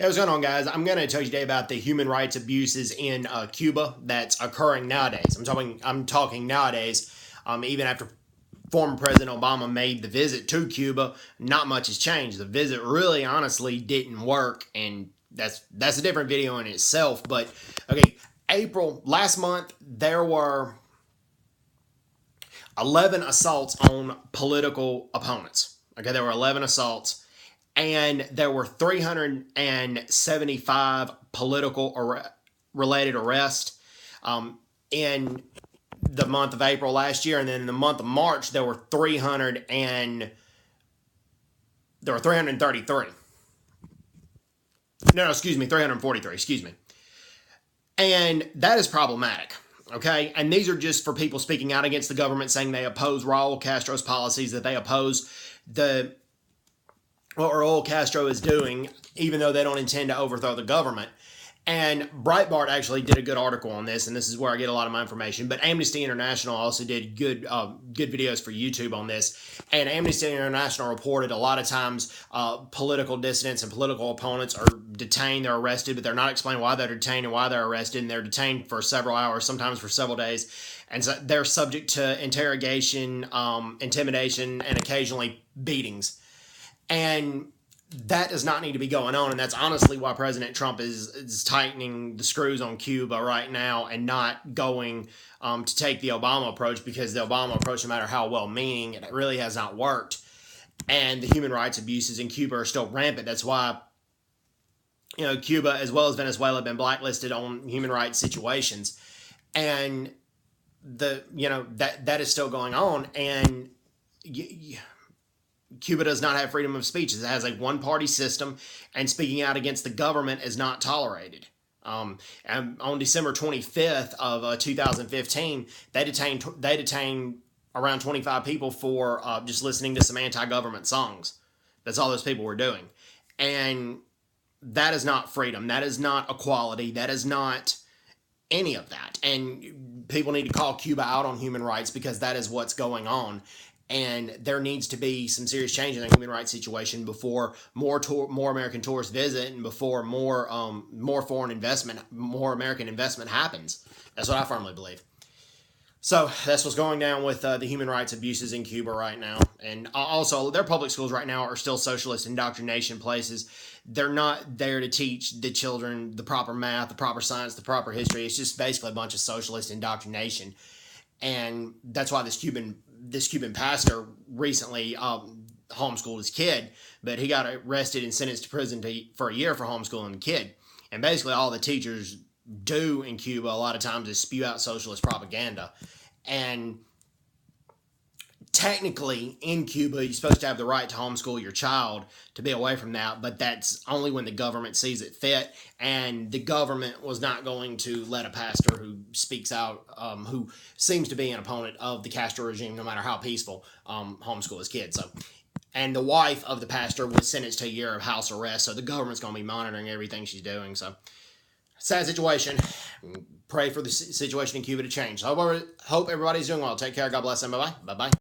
Hey, what's going on, guys? I'm going to tell you today about the human rights abuses in Cuba that's occurring nowadays. I'm talking nowadays. Even after former President Obama made the visit to Cuba, not much has changed. The visit really, honestly, didn't work, and that's a different video in itself. But okay, last month there were 11 assaults on political opponents. Okay, there were 11 assaults. And there were 375 political related arrests in the month of April last year, and then in the month of March there were 333. No, excuse me, 343. Excuse me, and that is problematic. Okay, and these are just for people speaking out against the government, saying they oppose Raul Castro's policies, that they oppose what Raul Castro is doing, even though they don't intend to overthrow the government. And Breitbart actually did a good article on this, and this is where I get a lot of my information. But Amnesty International also did good videos for YouTube on this. And Amnesty International reported a lot of times political dissidents and political opponents are detained, they're arrested, but they're not explaining why they're detained and why they're arrested. And they're detained for several hours, sometimes for several days. And so they're subject to interrogation, intimidation, and occasionally beatings. And that does not need to be going on, and that's honestly why President Trump is tightening the screws on Cuba right now and not going to take the Obama approach, because the Obama approach, no matter how well-meaning, it really has not worked. And the human rights abuses in Cuba are still rampant. That's why, Cuba, as well as Venezuela, have been blacklisted on human rights situations. And that is still going on, and Cuba does not have freedom of speech. It has a one-party system, and speaking out against the government is not tolerated. And on December 25th of 2015, they detained around 25 people for just listening to some anti-government songs. That's all those people were doing. And that is not freedom. That is not equality. That is not any of that. And people need to call Cuba out on human rights, because that is what's going on. And there needs to be some serious change in the human rights situation before more American tourists visit, and before more foreign investment, more American investment happens. That's what I firmly believe. So that's what's going down with the human rights abuses in Cuba right now. And also, their public schools right now are still socialist indoctrination places. They're not there to teach the children the proper math, the proper science, the proper history. It's just basically a bunch of socialist indoctrination. And that's why this Cuban pastor recently homeschooled his kid, but he got arrested and sentenced to prison for a year for homeschooling the kid. And basically all the teachers do in Cuba a lot of times is spew out socialist propaganda. And technically in Cuba, you're supposed to have the right to homeschool your child, to be away from that, but that's only when the government sees it fit. And the government was not going to let a pastor who speaks out, who seems to be an opponent of the Castro regime, no matter how peaceful, homeschool his kids. So, and the wife of the pastor was sentenced to a year of house arrest, so the government's going to be monitoring everything she's doing. So, sad situation. Pray for the situation in Cuba to change. So, hope everybody's doing well. Take care. God bless them. Bye-bye. Bye-bye.